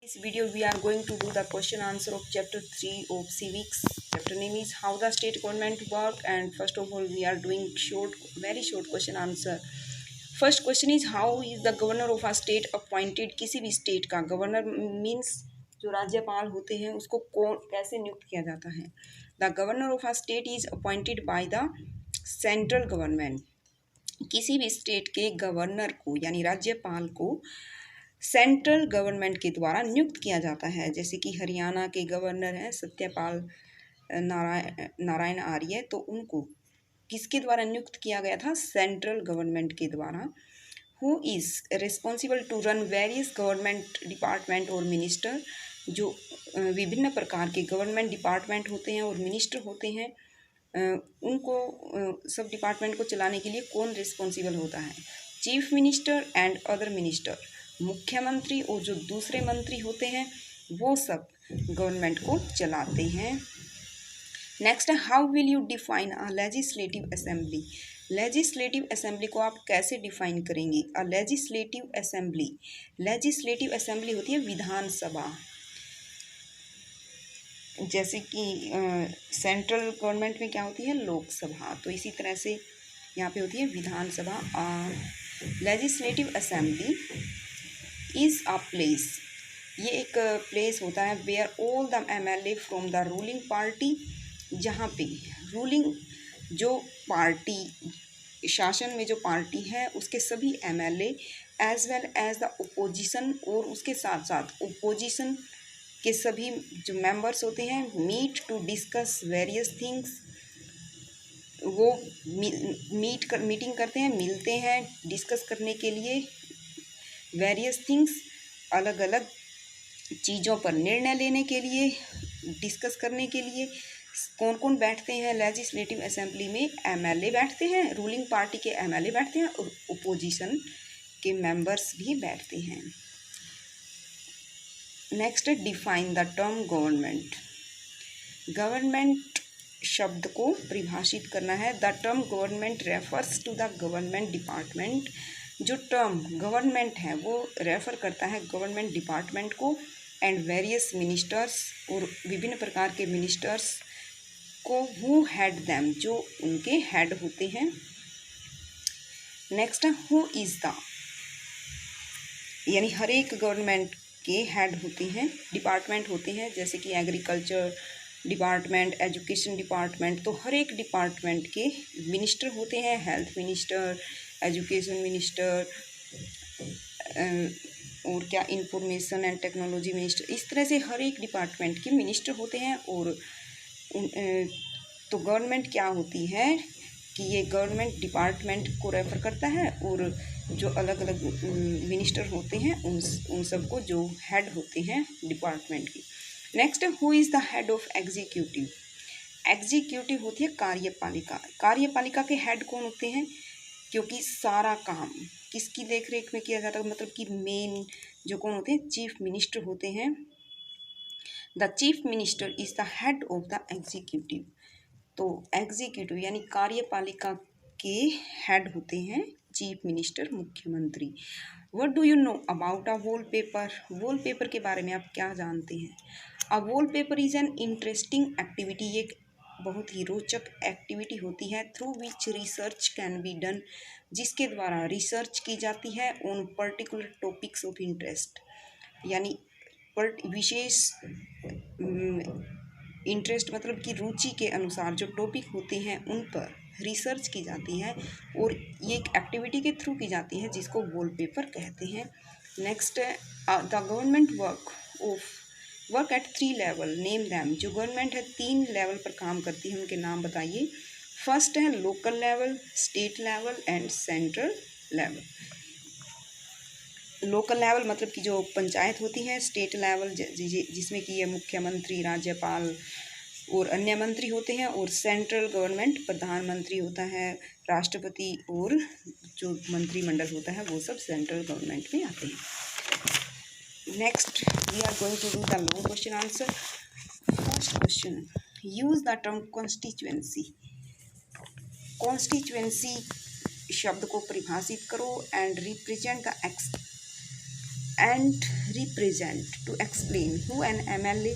This video we are going to do the question answer of chapter 3 of civics. Chapter name is how the state government work, and first of all we are doing very short question answer. First question is how is the governor of a state appointed. किसी भी state का governor means जो राज्यपाल होते हैं उसको कौन कैसे नियुक्त किया जाता है. The governor of a state is appointed by the central government. किसी भी स्टेट के गवर्नर को यानी राज्यपाल को सेंट्रल गवर्नमेंट के द्वारा नियुक्त किया जाता है. जैसे कि हरियाणा के गवर्नर हैं सत्यपाल नारायण आर्य, तो उनको किसके द्वारा नियुक्त किया गया था? सेंट्रल गवर्नमेंट के द्वारा. Who is responsible to run various government department और मिनिस्टर. जो विभिन्न प्रकार के गवर्नमेंट डिपार्टमेंट होते हैं और मिनिस्टर होते हैं, उनको सब डिपार्टमेंट को चलाने के लिए कौन रिस्पॉन्सिबल होता है? Chief minister and other minister. मुख्यमंत्री और जो दूसरे मंत्री होते हैं वो सब गवर्नमेंट को चलाते हैं. नेक्स्ट है how will you define a legislative assembly. Legislative assembly को आप कैसे डिफाइन करेंगे? अ लेजिस्लेटिव असेंबली होती है विधानसभा. जैसे कि सेंट्रल गवर्नमेंट में क्या होती है? लोकसभा. तो इसी तरह से यहाँ पे होती है Vidhan Sabha. Legislative assembly is a place. ये एक प्लेस होता है where all the MLA from the ruling party. जहाँ पे रूलिंग जो पार्टी शासन में जो पार्टी है उसके सभी MLA as well as the opposition, और उसके साथ साथ ओपोजिशन के सभी जो मेंबर्स होते हैं meet to discuss various things. वो मीटिंग करते हैं, मिलते हैं डिस्कस करने के लिए वेरियस थिंग्स, अलग अलग चीज़ों पर निर्णय लेने के लिए, डिस्कस करने के लिए. कौन कौन बैठते हैं लेजिस्लेटिव असेंबली में? MLA बैठते हैं, रूलिंग पार्टी के MLA बैठते हैं और ओपोजिशन के मेंबर्स भी बैठते हैं. Next define the term government. Government शब्द को परिभाषित करना है. The term government refers to the government department. जो टर्म गवर्नमेंट है वो रेफ़र करता है गवर्नमेंट डिपार्टमेंट को एंड वेरियस मिनिस्टर्स, और विभिन्न प्रकार के मिनिस्टर्स को हु हेड देम, जो उनके हेड होते हैं. नेक्स्ट है हु इज़ द, यानी हर एक गवर्नमेंट के हेड होते हैं, डिपार्टमेंट होते हैं. जैसे कि एग्रीकल्चर डिपार्टमेंट, एजुकेशन डिपार्टमेंट, तो हर एक डिपार्टमेंट के मिनिस्टर होते हैं. हेल्थ मिनिस्टर, एजुकेशन मिनिस्टर, और क्या इंफॉर्मेशन एंड टेक्नोलॉजी मिनिस्टर. इस तरह से हर एक डिपार्टमेंट के मिनिस्टर होते हैं. और तो गवर्नमेंट क्या होती है कि ये गवर्नमेंट डिपार्टमेंट को रेफर करता है, और जो अलग अलग मिनिस्टर होते हैं उन सबको जो हेड होते हैं डिपार्टमेंट की. Next who is the head of executive. Executive होती है कार्यपालिका. कार्यपालिका के हेड कौन होते हैं? क्योंकि सारा काम किसकी देखरेख में किया जाता है, मतलब कि मेन जो कौन होते हैं? चीफ मिनिस्टर होते हैं. The chief minister is the head of the executive. तो एग्जीक्यूटिव यानी कार्यपालिका के हेड होते हैं चीफ मिनिस्टर, मुख्यमंत्री. What do you know about a wallpaper. Wallpaper के बारे में आप क्या जानते हैं? अ wallpaper is an interesting activity. ये बहुत ही रोचक एक्टिविटी होती है. Through which research can be done. जिसके द्वारा रिसर्च की जाती है on particular topics of interest. यानी विशेष इंटरेस्ट मतलब कि रुचि के अनुसार जो टॉपिक होते हैं उन पर रिसर्च की जाती है, और ये एक एक्टिविटी के थ्रू की जाती है जिसको वॉलपेपर कहते हैं. Next the government work at 3 level. Name them. जो गवर्नमेंट है 3 लेवल पर काम करती है, उनके नाम बताइए. फर्स्ट है local level, state level and central level. Local level मतलब कि जो पंचायत होती है. स्टेट लेवल जिसमें कि ये मुख्यमंत्री, राज्यपाल और अन्य मंत्री होते हैं. और सेंट्रल गवर्नमेंट प्रधानमंत्री होता है, राष्ट्रपति और जो मंत्रिमंडल होता है वो सब सेंट्रल गवर्नमेंट में आते हैं. Next we are going to do the long question answer. First question, use the term constituency. Constituency शब्द को परिभाषित करो and represent the and represent to explain who an MLA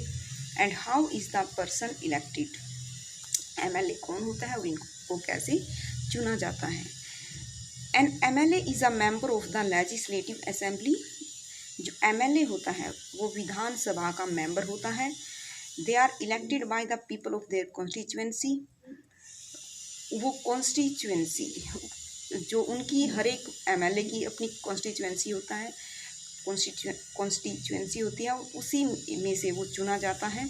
and how is the person elected. MLA कौन होता है और इनको कैसे चुना जाता है. An MLA is a member of the legislative assembly. जो MLA होता है वो विधानसभा का मेंबर होता है. They are elected by the people of their constituency. वो कॉन्स्टिट्यूएंसी जो उनकी हर एक MLA की अपनी कॉन्स्टिट्यूएंसी होता है, कॉन्स्टिट्यूएंसी होती है, उसी में से वो चुना जाता है.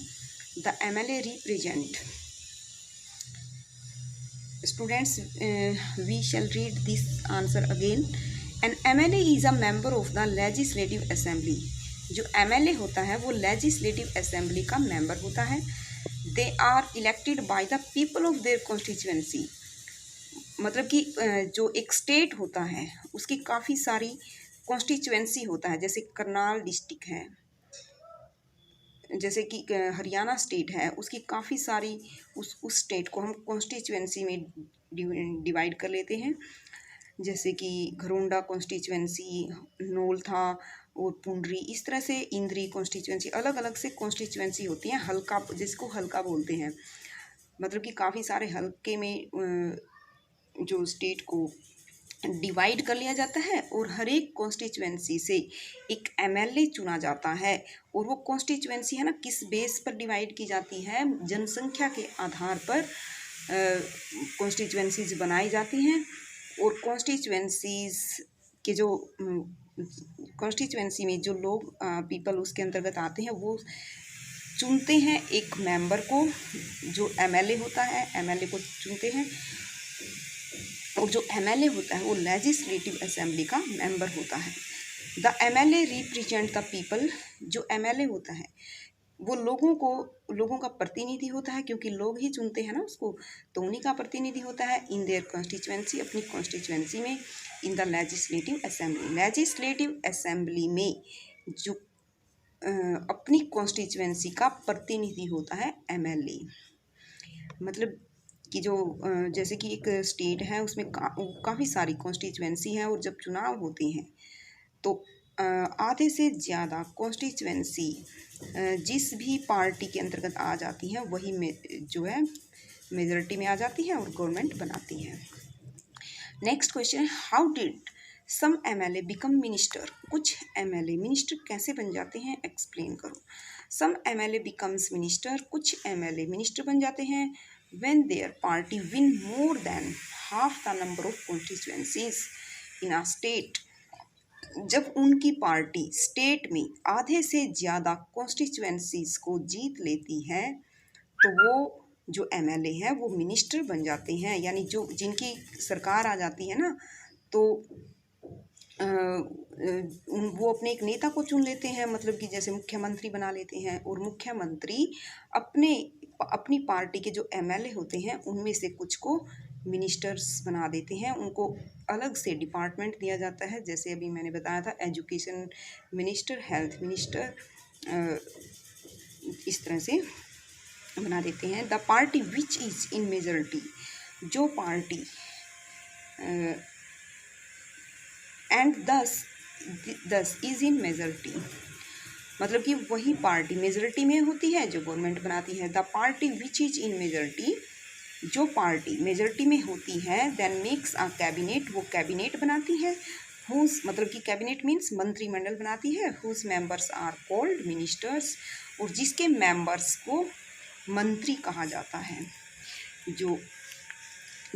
The MLA represent. Students, we shall read this answer again. An MLA is a member of the legislative assembly. जो MLA होता है वो legislative assembly का member होता है. They are elected by the people of their constituency. मतलब कि जो एक स्टेट होता है उसकी काफ़ी सारी कॉन्स्टिट्यूएंसी होता है. जैसे करनाल डिस्ट्रिक्ट है, जैसे कि हरियाणा स्टेट है, उसकी काफ़ी सारी उस स्टेट को हम कॉन्स्टिट्यूएंसी में डिवाइड कर लेते हैं. जैसे कि घरोंडा कॉन्स्टिट्यूएंसी, नोलथा और पुंडरी, इस तरह से इंद्री कॉन्स्टिट्यूएंसी, अलग अलग से कॉन्स्टिट्यूएंसी होती हैं. हल्का, जिसको हल्का बोलते हैं, मतलब कि काफ़ी सारे हल्के में जो स्टेट को डिवाइड कर लिया जाता है और हर एक कॉन्स्टिट्यूएंसी से एक MLA चुना जाता है. और वो कॉन्स्टिट्यूएंसी है ना, किस बेस पर डिवाइड की जाती है? जनसंख्या के आधार पर कॉन्स्टिट्यूएंसीज बनाई जाती हैं. और कॉन्स्टिट्यूएंसीज के जो कॉन्स्टिट्यूएंसी में जो लोग पीपल उसके अंतर्गत आते हैं वो चुनते हैं एक मेंबर को. जो MLA होता है MLA को चुनते हैं. और जो MLA होता है वो लेजिस्लेटिव असेंबली का मेंबर होता है. The MLA represent the people. जो MLA होता है वो लोगों का प्रतिनिधि होता है, क्योंकि लोग ही चुनते हैं ना उसको, तो उन्हीं का प्रतिनिधि होता है. इन देयर कॉन्स्टिट्यूएंसी, अपनी कॉन्स्टिट्यूएंसी में. इन the legislative assembly. Legislative assembly में जो अपनी कॉन्स्टिट्यूएंसी का प्रतिनिधि होता है MLA. मतलब कि जो जैसे कि एक स्टेट है उसमें काफ़ी सारी कॉन्स्टिट्यूएंसी हैं और जब चुनाव होते हैं तो आधे से ज़्यादा कॉन्स्टिट्यूएंसी जिस भी पार्टी के अंतर्गत आ जाती हैं वही में जो है मेजॉरिटी में आ जाती हैं और गवर्नमेंट बनाती है. नेक्स्ट क्वेश्चन है, how did some MLA become minister. कुछ MLA मिनिस्टर कैसे बन जाते हैं, एक्सप्लेन करो. Some MLA becomes minister. कुछ MLA मिनिस्टर बन जाते हैं when their party win more than half the number of constituencies in a state. जब उनकी पार्टी स्टेट में आधे से ज़्यादा कॉन्स्टिट्यूएंसीज को जीत लेती है तो वो जो MLA है वो मिनिस्टर बन जाते हैं. यानी जो जिनकी सरकार आ जाती है ना, तो वो अपने एक नेता को चुन लेते हैं, मतलब कि जैसे मुख्यमंत्री बना लेते हैं. और मुख्यमंत्री अपनी पार्टी के जो MLA होते हैं उनमें से कुछ को मिनिस्टर्स बना देते हैं. उनको अलग से डिपार्टमेंट दिया जाता है, जैसे अभी मैंने बताया था, एजुकेशन मिनिस्टर, हेल्थ मिनिस्टर, इस तरह से बना देते हैं. The party which is in majority. जो पार्टी एंड दस इज़ इन मेजॉरिटी, मतलब कि वही पार्टी मेजॉरिटी में होती है जो गवर्नमेंट बनाती है. The party which is in majority. जो पार्टी मेजॉरिटी में होती है देन मेक्स अ कैबिनेट. वो कैबिनेट बनाती है. हुज, मतलब कि कैबिनेट मीन्स मंत्रिमंडल बनाती है. Whose members are called ministers. और जिसके मेंबर्स को मंत्री कहा जाता है. जो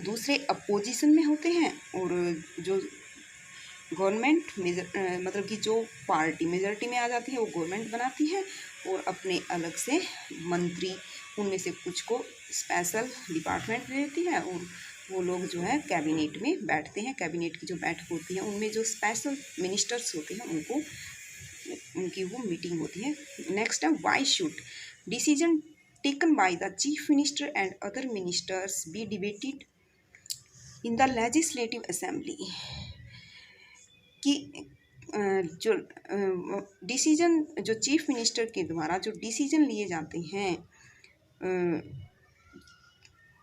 दूसरे अपोजिशन में होते हैं और जो गवर्नमेंट मतलब कि जो पार्टी मेजॉरिटी में आ जाती है वो गवर्नमेंट बनाती है और अपने अलग से मंत्री उनमें से कुछ को स्पेशल डिपार्टमेंट दे देती है और वो लोग जो है कैबिनेट में बैठते हैं. कैबिनेट की जो बैठक होती है उनमें जो स्पेशल मिनिस्टर्स होते हैं उनकी वो मीटिंग होती है. नेक्स्ट है, why should decision taken by the chief minister and other ministers be debated in the legislative assembly. कि जो डिसीजन जो चीफ मिनिस्टर के द्वारा जो डिसीजन लिए जाते हैं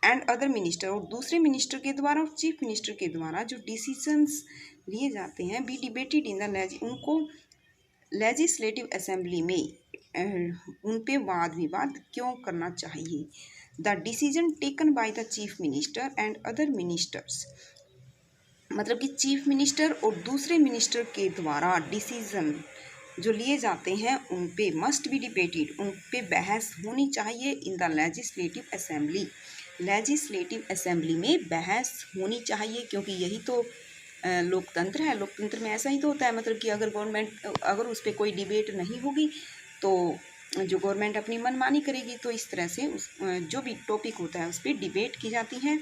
एंड अदर मिनिस्टर, और दूसरे मिनिस्टर के द्वारा और चीफ मिनिस्टर के द्वारा जो डिसीजंस लिए जाते हैं, बी डिबेटेड इन द उनको लेजिस्लेटिव असेंबली में उन पे वाद विवाद क्यों करना चाहिए? The decision taken by the chief minister and other ministers, मतलब कि चीफ मिनिस्टर और दूसरे मिनिस्टर के द्वारा डिसीजन जो लिए जाते हैं उन पे मस्ट बी डिबेटेड, उन पे बहस होनी चाहिए इन the legislative assembly, legislative assembly में बहस होनी चाहिए, क्योंकि यही तो लोकतंत्र है। लोकतंत्र में ऐसा ही तो होता है, मतलब कि अगर गवर्नमेंट, अगर उस पर कोई डिबेट नहीं होगी तो जो गवर्नमेंट अपनी मनमानी करेगी। तो इस तरह से उस जो भी टॉपिक होता है उस पर डिबेट की जाती है।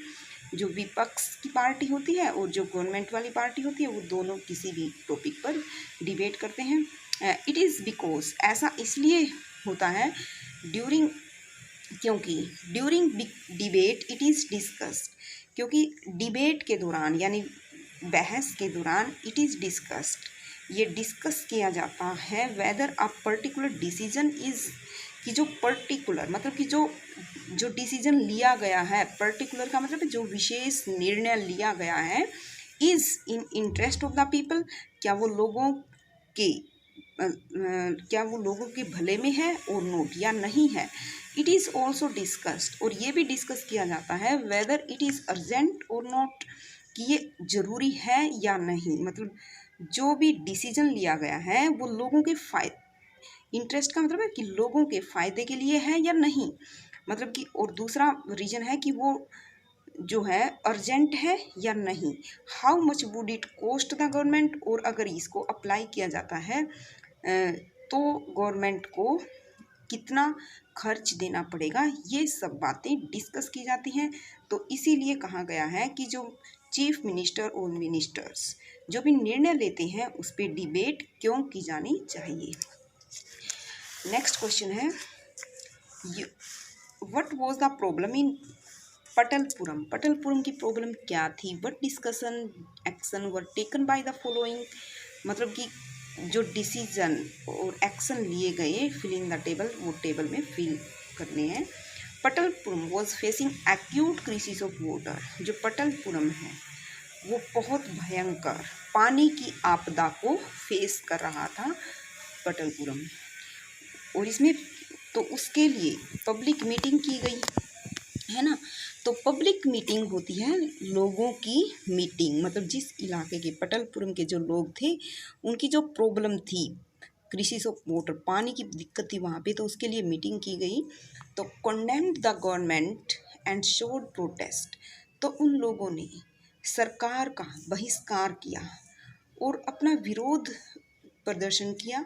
जो विपक्ष की पार्टी होती है और जो गवर्नमेंट वाली पार्टी होती है वो दोनों किसी भी टॉपिक पर डिबेट करते हैं। इट इज़ बिकॉज, ऐसा इसलिए होता है ड्यूरिंग, क्योंकि during debate it is discussed, क्योंकि डिबेट के दौरान यानी बहस के दौरान इट इज़ डिस्कस्ड, ये डिस्कस किया जाता है weather a particular decision is, कि जो पर्टिकुलर मतलब कि जो डिसीजन लिया गया है, पर्टिकुलर का मतलब जो विशेष निर्णय लिया गया है, is in interest of the people, क्या वो लोगों के क्या वो लोगों के भले में है और नोट या नहीं है। इट इज़ ऑल्सो डिस्कस्ड, और ये भी डिस्कस किया जाता है वेदर इट इज़ अर्जेंट और नॉट, कि ये ज़रूरी है या नहीं, मतलब जो भी डिसीजन लिया गया है वो लोगों के फायदे, इंटरेस्ट का मतलब है कि लोगों के फ़ायदे के लिए है या नहीं, मतलब कि, और दूसरा रीज़न है कि वो जो है अर्जेंट है या नहीं, how much would it cost the government, और अगर इसको अप्लाई किया जाता है तो गवर्नमेंट को कितना खर्च देना पड़ेगा, ये सब बातें डिस्कस की जाती हैं। तो इसीलिए कहा गया है कि जो चीफ मिनिस्टर और मिनिस्टर्स जो भी निर्णय लेते हैं उस पर डिबेट क्यों की जानी चाहिए। नेक्स्ट क्वेश्चन है, what was the problem in Patalpuram, Patalpuram की प्रॉब्लम क्या थी? What discussion action were taken by the following, मतलब कि जो डिसीजन और एक्शन लिए गए, फिल इन द टेबल, वो टेबल में फिल करने हैं। Patalpuram was facing acute crisis of water, जो पटलपुरम है वो बहुत भयंकर पानी की आपदा को फेस कर रहा था पटलपुरम, और इसमें तो उसके लिए पब्लिक मीटिंग की गई है ना। तो पब्लिक मीटिंग होती है लोगों की मीटिंग, मतलब जिस इलाके के पटलपुरम के जो लोग थे उनकी जो प्रॉब्लम थी, क्राइसिस ऑफ वाटर, पानी की दिक्कत थी वहाँ पे, तो उसके लिए मीटिंग की गई। तो condemned the government and showed protest, तो उन लोगों ने सरकार का बहिष्कार किया और अपना विरोध प्रदर्शन किया।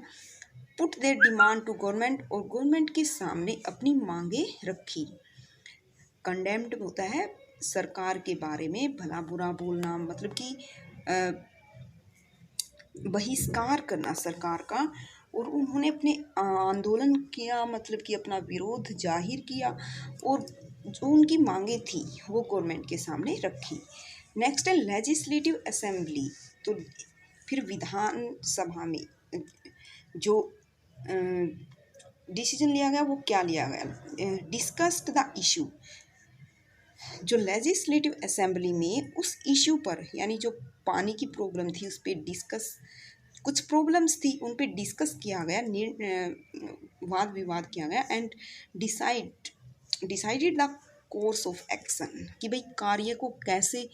Put their demand to government, और गवर्नमेंट के सामने अपनी मांगे रखी। कंडेम्ड होता है सरकार के बारे में भला बुरा बोलना, मतलब कि बहिष्कार करना सरकार का, और उन्होंने अपने आंदोलन किया, मतलब कि अपना विरोध जाहिर किया और जो उनकी मांगे थी वो गवर्नमेंट के सामने रखी। नेक्स्ट है लेजिस्लेटिव असेंबली, तो फिर विधान सभा में जो डिसीजन लिया गया वो क्या लिया गया, डिस्कस्ड द इशू, जो लेजिस्लेटिव असेंबली में उस इशू पर, यानी जो पानी की प्रॉब्लम थी उस पर डिस्कस, कुछ प्रॉब्लम्स थी उन पे डिस्कस किया गया, वाद विवाद किया गया, and decided the course of action, कि भाई कार्य को कैसे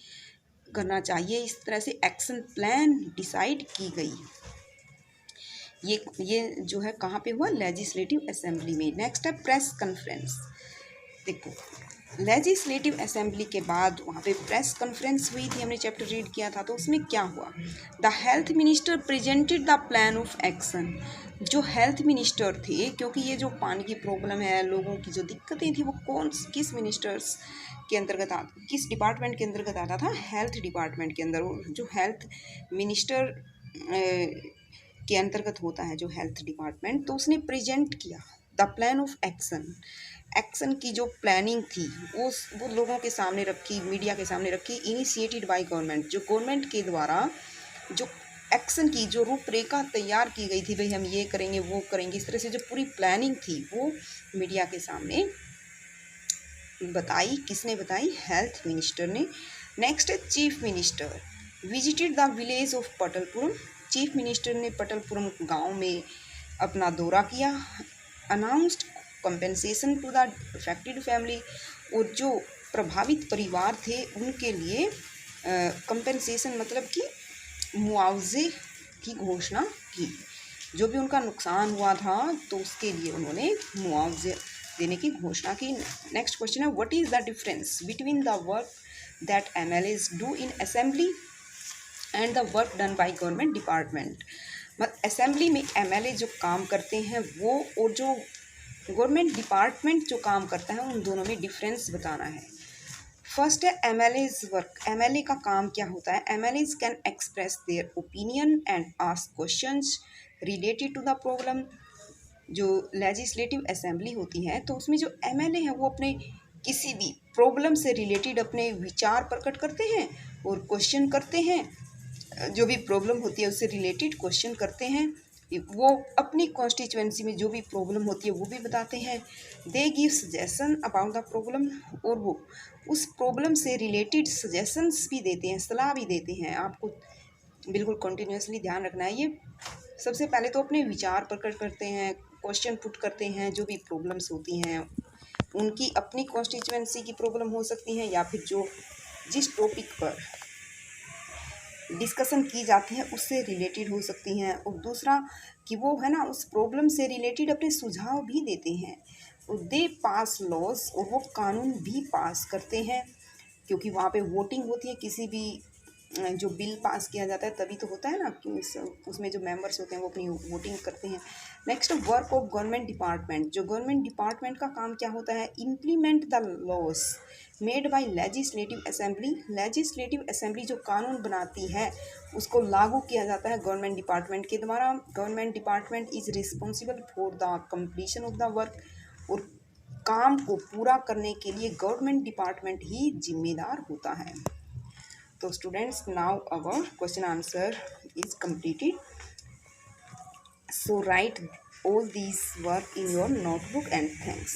करना चाहिए, इस तरह से एक्शन प्लान डिसाइड की गई। ये जो है कहाँ पे हुआ, लेजिस्लेटिव असेंबली में। नेक्स्ट है प्रेस कॉन्फ्रेंस, देखो लेजिस्लेटिव असेंबली के बाद वहाँ पे प्रेस कॉन्फ्रेंस हुई थी, हमने चैप्टर रीड किया था, तो उसमें क्या हुआ, the health minister presented the plan of action, जो हेल्थ मिनिस्टर थे, क्योंकि ये जो पानी की प्रॉब्लम है, लोगों की जो दिक्कतें थी, वो किस मिनिस्टर्स के अंतर्गत किस डिपार्टमेंट के अंतर्गत आता था, हेल्थ डिपार्टमेंट के अंदर। जो हेल्थ मिनिस्टर के अंतर्गत होता है जो हेल्थ डिपार्टमेंट, तो उसने प्रेजेंट किया द प्लान ऑफ एक्शन की जो प्लानिंग थी वो लोगों के सामने रखी, मीडिया के सामने रखी, इनिशिएटेड बाय गवर्नमेंट, जो गवर्नमेंट के द्वारा जो एक्शन की जो रूपरेखा तैयार की गई थी, भाई हम ये करेंगे वो करेंगे, इस तरह से जो पूरी प्लानिंग थी वो मीडिया के सामने बताई। किसने बताई, हेल्थ मिनिस्टर ने। नेक्स्ट है chief minister visited the village of Patalpuram, chief minister ने पटलपुरम गांव में अपना दौरा किया। Announced compensation to the affected family, और जो प्रभावित परिवार थे उनके लिए कंपेंसेशन मतलब कि मुआवजे की घोषणा की। जो भी उनका नुकसान हुआ था तो उसके लिए उन्होंने मुआवजे देने की घोषणा की। नेक्स्ट क्वेश्चन है, what is the difference between the work that MLAs do in assembly and the work done by government department. मतलब असेंबली में एमएलए जो काम करते हैं वो, और जो गवर्नमेंट डिपार्टमेंट जो काम करता है, उन दोनों में डिफरेंस बताना है। फर्स्ट है एमएलएज वर्क। एमएलए का काम क्या होता है? MLAs can express their opinion and ask questions related to the problem. जो लेजिस्लेटिव असेंबली होती है तो उसमें जो एमएलए हैं वो अपने किसी भी प्रॉब्लम से रिलेटेड अपने विचार प्रकट करते हैं और क्वेश्चन करते हैं। जो भी प्रॉब्लम होती है उससे रिलेटेड क्वेश्चन करते हैं। वो अपनी कॉन्स्टिट्यूएंसी में जो भी प्रॉब्लम होती है वो भी बताते हैं। They give suggestion about the problem, और वो उस प्रॉब्लम से रिलेटेड सजेशंस भी देते हैं, सलाह भी देते हैं। आपको बिल्कुल कंटिन्यूसली ध्यान रखना है ये। सबसे पहले तो अपने विचार प्रकट करते हैं, क्वेश्चन पुट करते हैं। जो भी प्रॉब्लम्स होती हैं उनकी अपनी कॉन्स्टिट्यूएंसी की प्रॉब्लम हो सकती है, या फिर जो जिस टॉपिक पर डिस्कशन की जाती है उससे रिलेटेड हो सकती हैं। और दूसरा कि वो है ना उस प्रॉब्लम से रिलेटेड अपने सुझाव भी देते हैं। और दे पास लॉज, और वो कानून भी पास करते हैं, क्योंकि वहाँ पे वोटिंग होती है। किसी भी जो बिल पास किया जाता है तभी तो होता है ना कि उसमें जो मेंबर्स होते हैं वो अपनी वोटिंग करते हैं। Next, work of government department. जो गवर्नमेंट डिपार्टमेंट का काम क्या होता है? Implement the laws made by legislative assembly. Legislative assembly जो कानून बनाती है उसको लागू किया जाता है गवर्नमेंट डिपार्टमेंट के द्वारा। Government department is responsible for the completion of the work, और काम को पूरा करने के लिए गवर्नमेंट डिपार्टमेंट ही जिम्मेदार होता है। So students, now our question answer is completed. So write all these work in your notebook and thanks.